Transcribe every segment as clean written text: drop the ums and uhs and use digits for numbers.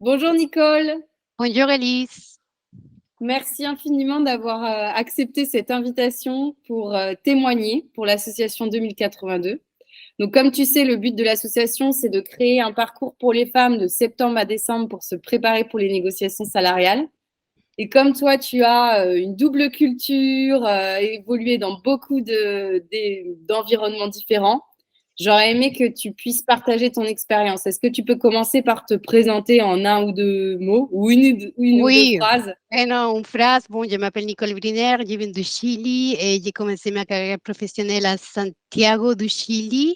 Bonjour Nicole, Bonjour Elise. merci infiniment d'avoir accepté cette invitation pour témoigner pour l'association 2082. Donc comme tu sais, le but de l'association, c'est de créer un parcours pour les femmes de septembre à décembre pour se préparer pour les négociations salariales. Et comme toi, tu as une double culture, évolué dans beaucoup d'environnements différents, j'aurais aimé que tu puisses partager ton expérience. Est-ce que tu peux commencer par te présenter en un ou deux mots ou une ou deux Oui, phrases? une phrase. Bon, je m'appelle Nicole Briner, je viens du Chili et j'ai commencé ma carrière professionnelle à Santiago du Chili.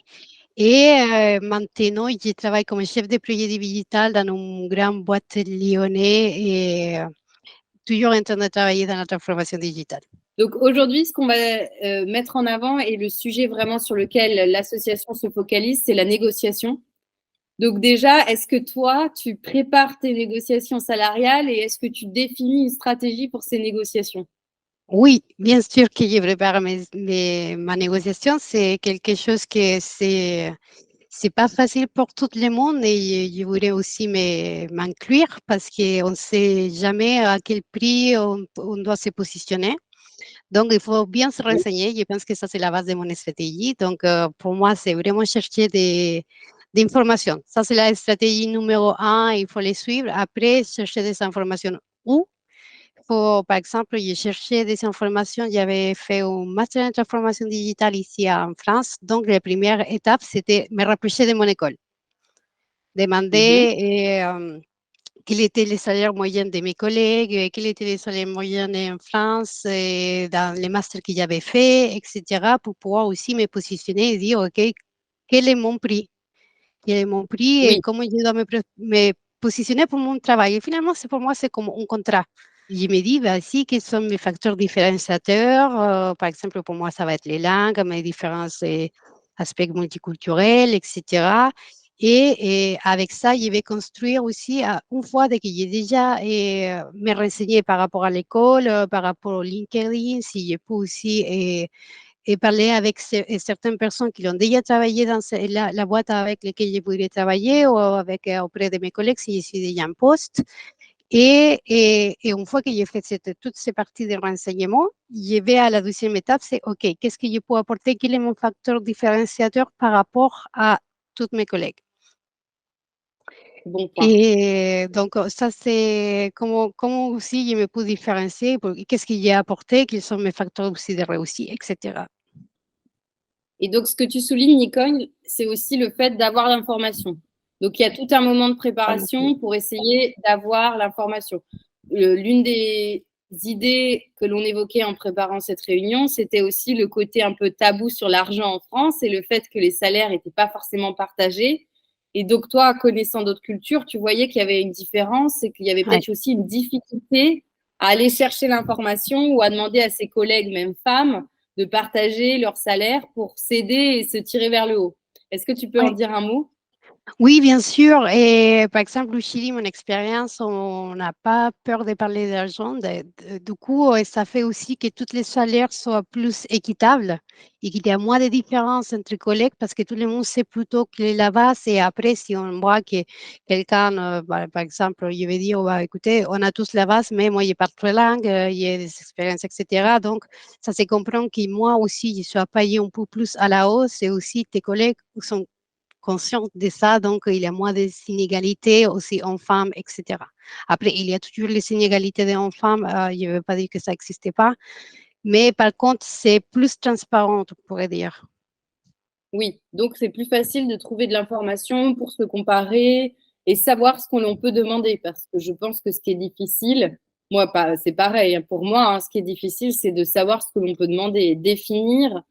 Et maintenant, je travaille comme chef de projet digital dans une grande boîte lyonnais et toujours en train de travailler dans la transformation digitale. Donc aujourd'hui, ce qu'on va mettre en avant et le sujet vraiment sur lequel l'association se focalise, c'est la négociation. Donc déjà, est-ce que toi, tu prépares tes négociations salariales et est-ce que tu définis une stratégie pour ces négociations? Oui, bien sûr que je prépare ma négociation. C'est quelque chose que c'est pas facile pour tout le monde et je voulais aussi m'inclure parce qu'on ne sait jamais à quel prix on doit se positionner. Donc, il faut bien se Oui. renseigner. Je pense que ça, c'est la base de mon stratégie. Donc, pour moi, c'est vraiment chercher des informations. Ça, c'est la stratégie numéro un. Il faut les suivre. Après, chercher des informations. Où par exemple, j'ai cherché des informations. J'avais fait un master en transformation digitale ici en France. Donc, la première étape, c'était me rapprocher de mon école. Mhm. Demander quel était le salaire moyen de mes collègues, quel était le salaire moyen en France, dans les masters que j'avais fait, etc., pour pouvoir aussi me positionner et dire, OK, quel est mon prix? Quel est mon prix et Oui, comment je dois me positionner pour mon travail? Et finalement, pour moi, c'est comme un contrat. Je me dis, voici quels sont mes facteurs différenciateurs. Par exemple, pour moi, ça va être les langues, mes différents aspects multiculturels, etc. Et avec ça, je vais construire aussi, une fois que j'ai déjà me renseigné par rapport à l'école, par rapport au LinkedIn, si je peux aussi et parler avec certaines personnes qui ont déjà travaillé dans la boîte avec laquelle je voudrais travailler ou avec, auprès de mes collègues si je suis déjà en poste. Et une fois que j'ai fait toutes ces parties de renseignement, je vais à la deuxième étape, c'est OK, qu'est-ce que je peux apporter, quel est mon facteur différenciateur par rapport à tous mes collègues. bon point. Et donc, ça, c'est comment aussi je me peux différencier, qu'est-ce que j'ai apporté, quels sont mes facteurs aussi de réussite, etc. Et donc, ce que tu soulignes, Nicole, c'est aussi le fait d'avoir l'information. Donc, il y a tout un moment de préparation pour essayer d'avoir l'information. L'une des idées que l'on évoquait en préparant cette réunion, c'était aussi le côté un peu tabou sur l'argent en France et le fait que les salaires n'étaient pas forcément partagés. Et donc, toi, connaissant d'autres cultures, tu voyais qu'il y avait une différence et qu'il y avait Ouais. peut-être aussi une difficulté à aller chercher l'information ou à demander à ses collègues, même femmes, de partager leur salaire pour s'aider et se tirer vers le haut. Est-ce que tu peux en Ouais. dire un mot? Oui, bien sûr. Et par exemple, au Chili, mon expérience, on n'a pas peur de parler d'argent. Du coup, ça fait aussi que tous les salaires soient plus équitables et qu'il y a moins de différences entre collègues parce que tout le monde sait plutôt quelle est la base. Et après, si on voit que quelqu'un, par exemple, je vais dire, bah, écoutez, on a tous la base, mais moi, je parle trois langues, j'ai des expériences, etc. Donc, ça se comprend que moi aussi, je sois payé un peu plus à la hausse et aussi tes collègues sont consciente de ça, donc il y a moins d'inégalités aussi hommes-femmes, etc. Après, il y a toujours les inégalités des hommes-femmes, je ne veux pas dire que ça n'existait pas, mais par contre, c'est plus transparent, on pourrait dire. Oui, donc c'est plus facile de trouver de l'information pour se comparer et savoir ce qu'on peut demander parce que je pense que ce qui est difficile, moi, c'est pareil, hein, pour moi, hein, ce qui est difficile, c'est de savoir ce que l'on peut demander et définir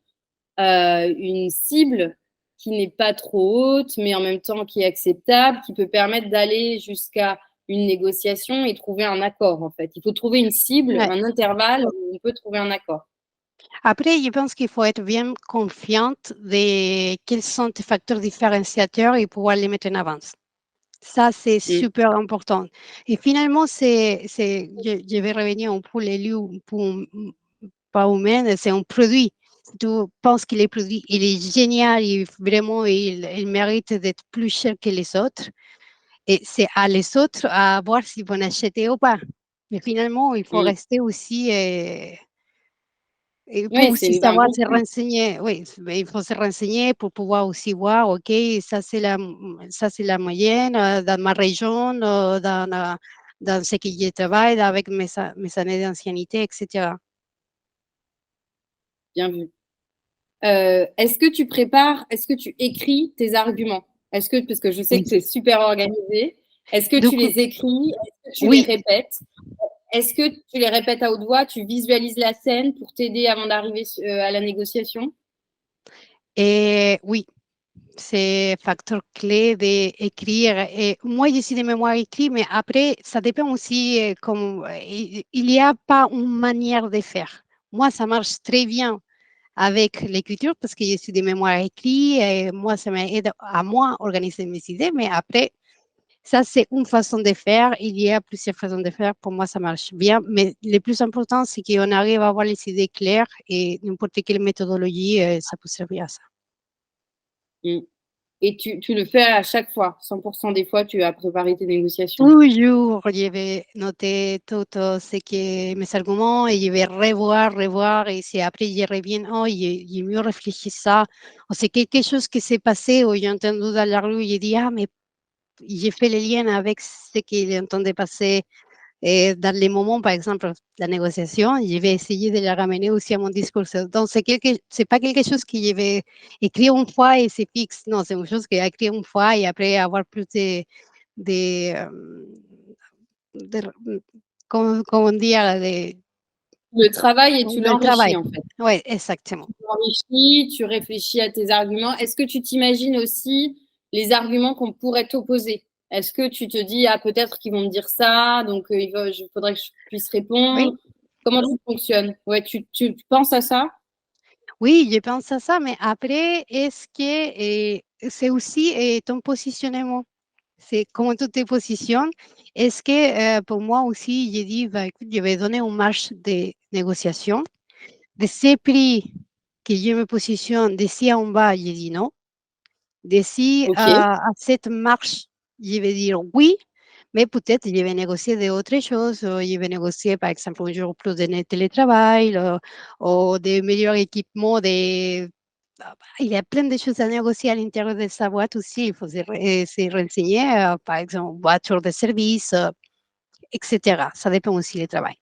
une cible qui n'est pas trop haute, mais en même temps qui est acceptable, qui peut permettre d'aller jusqu'à une négociation et trouver un accord, en fait. Il faut trouver une cible, Ouais. un intervalle où on peut trouver un accord. Après, je pense qu'il faut être bien confiante de quels sont tes facteurs différenciateurs et pouvoir les mettre en avance. Ça, c'est Mm. super important. Et finalement, je vais revenir un peu les lieux pas humain, c'est un produit. Si tu penses qu'il est produit, il est génial, vraiment, il mérite d'être plus cher que les autres. Et c'est à les autres à voir s'ils vont acheter ou pas. Mais finalement, il faut Mm. rester aussi et pour Oui, aussi c'est un savoir bon se point. renseigner. Oui, mais il faut se renseigner pour pouvoir aussi voir, OK, ça c'est la moyenne dans ma région, dans ce que je travaille avec mes années d'ancienneté, etc. Bien vu. Est-ce que tu écris tes arguments? Parce que je sais Oui. que tu es super organisé, est-ce que tu Donc, les écris? Est-ce que tu les oui, répètes? Est-ce que tu les répètes à haute voix? Tu visualises la scène pour t'aider avant d'arriver à la négociation? et oui, c'est facteur clé d'écrire. Et moi, je suis de mémoire écrit, mais après, ça dépend aussi, comme, il n'y a pas une manière de faire. Moi, ça marche très bien avec l'écriture parce que je suis de mémoire écrit et moi, ça m'aide à moi organiser mes idées. Mais après, ça, c'est une façon de faire. Il y a plusieurs façons de faire. Pour moi, ça marche bien. Mais le plus important, c'est qu'on arrive à avoir les idées claires et n'importe quelle méthodologie, ça peut servir à ça. Mm. Et tu le fais à chaque fois, 100% des fois, tu as préparé tes négociations. Toujours, je vais noter tout ce que mes arguments et je vais revoir. Et si après je reviens, oh, j'ai mieux réfléchi ça. Ou c'est quelque chose qui s'est passé ou j'ai entendu dans la rue, j'ai dit, ah, mais j'ai fait le lien avec ce qu'il entendait passer. Et dans les moments, par exemple, de la négociation, je vais essayer de la ramener aussi à mon discours. Donc, c'est pas quelque chose que je vais écrire une fois et c'est fixe. Non, c'est une chose que j'ai écrit une fois et après avoir plus de, comment dire, Le travail et tu le l'enrichis travail. en fait. Oui, exactement. Tu l'enrichis, tu réfléchis à tes arguments. Est-ce que tu t'imagines aussi les arguments qu'on pourrait t'opposer? Est-ce que tu te dis, ah, peut-être qu'ils vont me dire ça, donc il faudrait que je puisse Oui, répondre? Comment tu fonctionnes? Ouais, tu penses à ça? oui, je pense à ça, mais après, est-ce que c'est aussi ton positionnement? C'est comment tu te positionnes. Est-ce que pour moi aussi, j'ai dit, bah, écoute, je vais donner une marge de négociation. De ces prix que je me positionne, d'ici en bas, j'ai dit non. D'ici Ok. à cette marche, je vais dire oui, mais peut-être je vais négocier d'autres choses. Je vais négocier, par exemple, un jour plus de télétravail ou des meilleurs équipements. Il y a plein de choses à négocier à l'intérieur de sa boîte aussi. Il faut se renseigner, par exemple, voiture de service, etc. Ça dépend aussi du travail.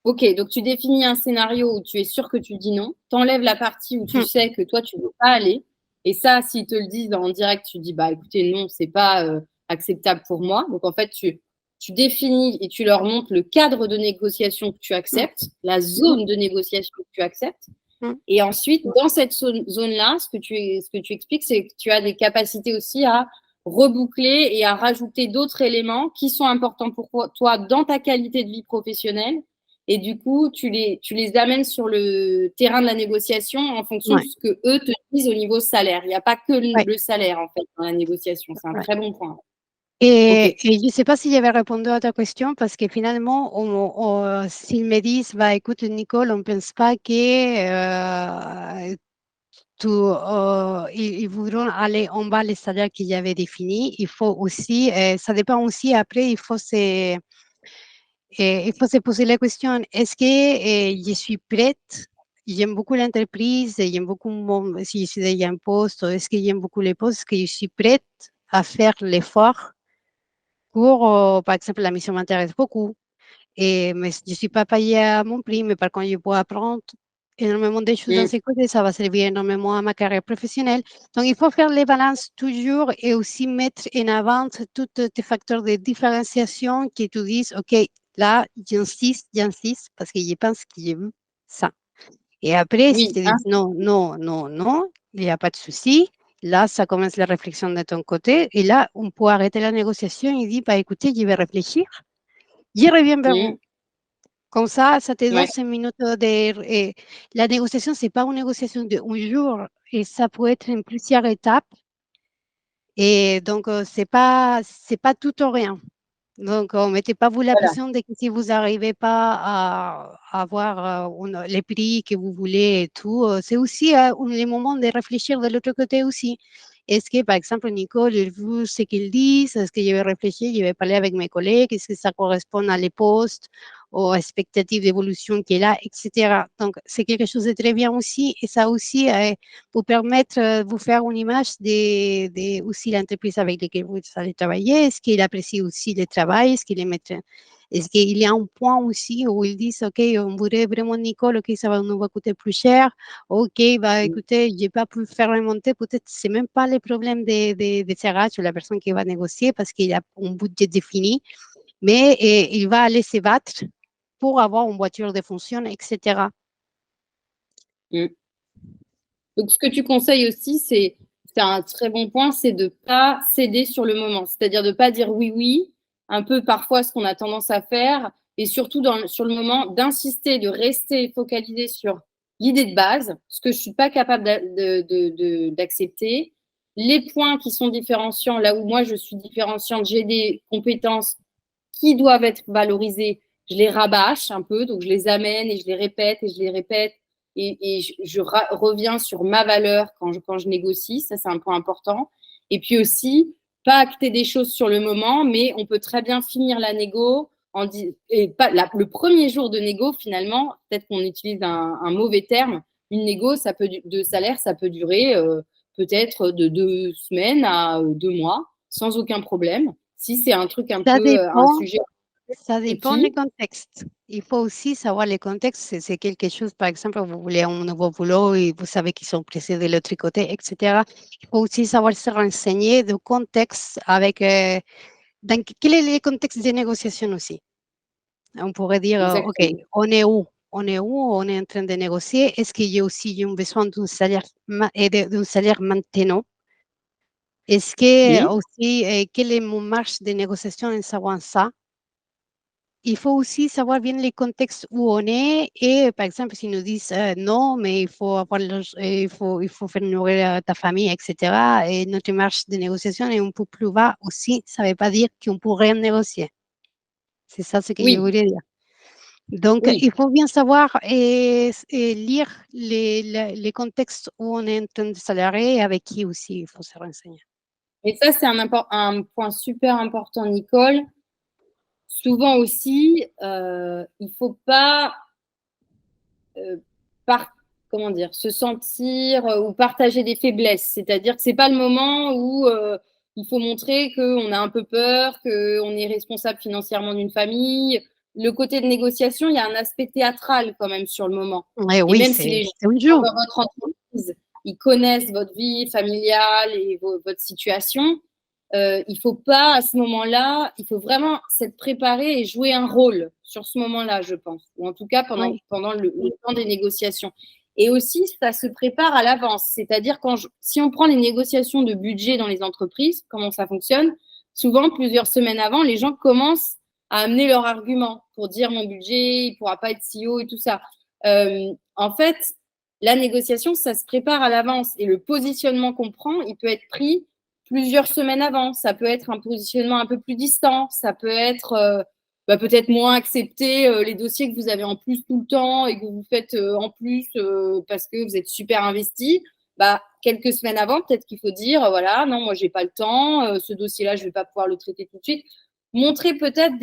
Ok, donc tu définis un scénario où tu es sûr que tu dis non, t'enlèves la partie où tu Hmm, sais que toi tu ne veux pas aller, et ça, s'ils te le disent en direct, tu dis bah écoutez, non, c'est pas acceptable pour moi. Donc en fait, tu définis et tu leur montres le cadre de négociation que tu hmm, acceptes, la hmm, zone de négociation que tu acceptes, hmm. et ensuite, dans cette zone-là, ce que tu expliques, c'est que tu as des capacités aussi à reboucler et à rajouter d'autres éléments qui sont importants pour toi dans ta qualité de vie professionnelle. Et du coup, tu les amènes sur le terrain de la négociation en fonction de Ouais, ce que eux te disent au niveau salaire. Il n'y a pas que ouais, le salaire, en fait, dans la négociation. C'est un ouais. très bon point. OK. Et je ne sais pas si j'avais répondu à ta question parce que finalement, s'ils me disent, bah, écoute, Nicole, on ne pense pas que ils voudront aller en bas les salaires qu'il y avait définis. Il faut aussi, ça dépend aussi, après, il faut se poser la question, est-ce que je suis prête? J'aime beaucoup l'entreprise, j'aime beaucoup si je suis déjà en poste, est-ce que j'aime beaucoup les postes, est-ce que je suis prête à faire l'effort pour, par exemple, la mission m'intéresse beaucoup, mais je ne suis pas payée à mon prix, mais par contre, je peux apprendre énormément de choses dans Mm. ce côté, ça va servir énormément à ma carrière professionnelle. Donc, il faut faire les balances toujours et aussi mettre en avant tous tes facteurs de différenciation qui te disent, OK, là, j'insiste parce que je pense que j'ai vu ça. Et après, si Oui. tu dis non, non, non, non, il n'y a pas de souci. Là, ça commence la réflexion de ton côté. Et là, on peut arrêter la négociation et dire, bah, écoutez, je vais réfléchir. Je reviens vers Mm. vous. Comme ça te donne Ouais. 5 minutes de... la négociation, ce n'est pas une négociation d'un jour. Et ça peut être en plusieurs étapes. Et donc, c'est pas tout ou rien. Donc, mettez pas vous la Voilà. pression de que si vous n'arrivez pas à avoir les prix que vous voulez et tout, c'est aussi les moments de réfléchir de l'autre côté aussi. est-ce que, par exemple, Nicole, j'ai vu ce qu'ils disent, est-ce que je vais réfléchir, je vais parler avec mes collègues, est-ce que ça correspond à les postes, aux expectatives d'évolution qu'elle a, etc. Donc, c'est quelque chose de très bien aussi, et ça aussi vous permettre de vous faire une image de aussi l'entreprise avec laquelle vous allez travailler, est-ce qu'il apprécie aussi le travail, est-ce qu'il est maître. Est-ce qu'il y a un point aussi où ils disent, OK, on voudrait vraiment Nicole, OK, ça va nous va coûter plus cher, OK, bah écoutez, j'ai pas pu faire remonter, peut-être c'est même pas le problème des RH ou la personne qui va négocier parce qu'il y a un budget défini, mais il va aller se battre pour avoir une voiture de fonction, etc. Donc, ce que tu conseilles aussi, c'est un très bon point, c'est de ne pas céder sur le moment. C'est-à-dire de ne pas dire oui, oui, un peu parfois ce qu'on a tendance à faire, et surtout sur le moment, d'insister, de rester focalisé sur l'idée de base, ce que je ne suis pas capable d'accepter, les points qui sont différenciants, là où moi je suis différenciante, j'ai des compétences qui doivent être valorisées, je les rabâche un peu, donc je les amène et je les répète et je les répète et je reviens sur ma valeur quand je négocie, ça c'est un point important. Et puis aussi, pas acter des choses sur le moment, mais on peut très bien finir la négo et pas le premier jour de négo finalement, peut-être qu'on utilise un mauvais terme, une négo de salaire, ça peut durer peut-être de 2 semaines à 2 mois sans aucun problème. Si c'est un truc un Ça peu un dépend. sujet Ça dépend du tricky. contexte. Il faut aussi savoir le contexte. C'est quelque chose, par exemple, vous voulez un nouveau boulot et vous savez qu'ils sont pressés de l'autre côté, etc. Il faut aussi savoir se renseigner du contexte avec quel est le contexte de négociation aussi. On pourrait dire, OK, Exactement. on est où? On est où? On est en train de négocier. Est-ce qu'il y a aussi un besoin d'un salaire, d'un salaire maintenant? Est-ce que Oui, aussi, quelle est mon marge de négociation en savoir ça? Il faut aussi savoir bien les contextes où on est et par exemple, s'ils nous disent non, mais il faut avoir il faut faire nourrir ta famille, etc. Et notre marge de négociation est un peu plus bas aussi, ça ne veut pas dire qu'on pourrait négocier. C'est ça ce que je oui, voulais dire. Donc, oui. il faut bien savoir et lire les contextes où on est en train de salarier et avec qui aussi il faut se renseigner. Et ça, c'est un point super important, Nicole. Souvent aussi, il ne faut pas euh, par- comment dire, se sentir ou partager des faiblesses. C'est-à-dire que ce n'est pas le moment où il faut montrer qu'on a un peu peur, qu'on est responsable financièrement d'une famille. Le côté de négociation, il y a un aspect théâtral quand même sur le moment. Et Et oui, même si c'est les gens un jeu. dans votre entreprise, ils connaissent votre vie familiale et votre situation, il faut pas à ce moment-là, il faut vraiment s'être préparé et jouer un rôle sur ce moment-là, je pense, ou en tout cas Oui, pendant le temps des négociations. Et aussi, ça se prépare à l'avance, c'est-à-dire si on prend les négociations de budget dans les entreprises, comment ça fonctionne, souvent plusieurs semaines avant, les gens commencent à amener leurs arguments pour dire mon budget, il pourra pas être si haut et tout ça. En fait, la négociation, ça se prépare à l'avance et le positionnement qu'on prend, il peut être pris plusieurs semaines avant. Ça peut être un positionnement un peu plus distant. Ça peut être peut-être moins accepter les dossiers que vous avez en plus tout le temps et que vous faites en plus parce que vous êtes super investi. Bah, quelques semaines avant, peut-être qu'il faut dire voilà, non, moi, j'ai pas le temps. Ce dossier-là, je vais pas pouvoir le traiter tout de suite. Montrer peut-être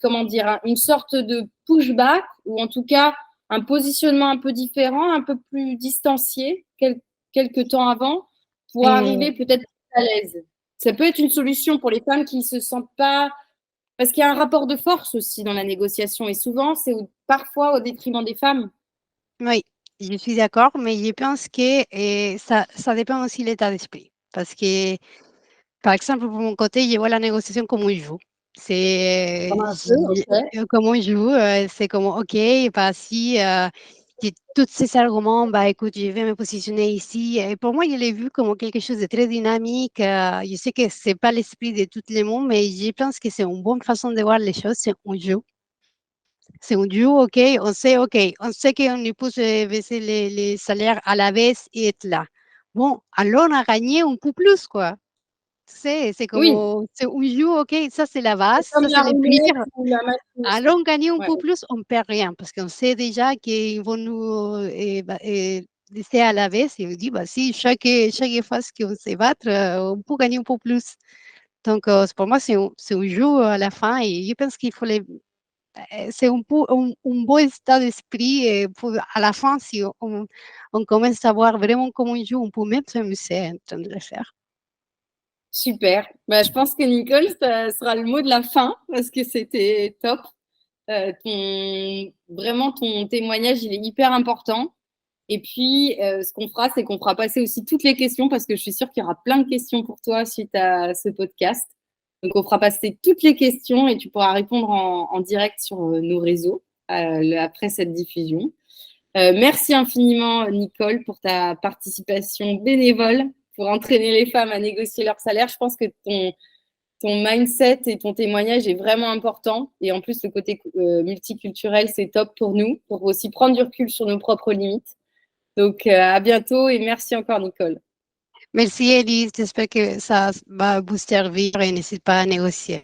comment dire, une sorte de pushback ou en tout cas un positionnement un peu différent, un peu plus distancié quelques temps avant pour arriver et peut-être à l'aise. Ça peut être une solution pour les femmes qui ne se sentent pas. Parce qu'il y a un rapport de force aussi dans la négociation et souvent, c'est parfois au détriment des femmes. oui, je suis d'accord, mais je pense que ça dépend aussi de l'état d'esprit. Parce que, par exemple, pour mon côté, je vois la négociation comme un jeu. Comme C'est un jeu, ok. comme un jeu, c'est comme, OK, bah, si j'ai tous ces arguments, bah, écoute, je vais me positionner ici. Et pour moi, je l'ai vu comme quelque chose de très dynamique. Je sais que ce n'est pas l'esprit de tout le monde, mais je pense que c'est une bonne façon de voir les choses, c'est un jeu. C'est un duo, OK, on sait qu'on lui pousse baisser les salaires à la baisse et être là. Bon, alors on a gagné un peu plus, quoi. C'est Oui, comme, c'est un duo, OK, ça c'est la base, c'est comme ça c'est la le plaisir. roulette ou la machine. Alors on gagne un Ouais. peu plus, on perd rien, parce qu'on sait déjà qu'ils vont nous d'essayer à la baisse et on dit, bah, si chaque fois qu'on se bat, on peut gagner un peu plus. Donc, pour moi, c'est un jeu à la fin et je pense qu'il faut c'est un peu un beau état d'esprit et pour, à la fin, si on commence à voir vraiment comment on joue, on peut même s'amuser en train de le faire. Super. Bah, je pense que Nicole, ça sera le mot de la fin parce que c'était top. Vraiment, ton témoignage, il est hyper important. Et puis, ce qu'on fera, c'est qu'on fera passer aussi toutes les questions parce que je suis sûre qu'il y aura plein de questions pour toi suite à ce podcast. Donc, on fera passer toutes les questions et tu pourras répondre en direct sur nos réseaux après cette diffusion. Merci infiniment, Nicole, pour ta participation bénévole pour entraîner les femmes à négocier leur salaire. Je pense que ton mindset et ton témoignage est vraiment important. Et en plus, le côté multiculturel, c'est top pour nous, pour aussi prendre du recul sur nos propres limites. Donc, à bientôt et merci encore, Nicole. Merci Elise, j'espère que ça va vous servir et n'hésite pas à négocier.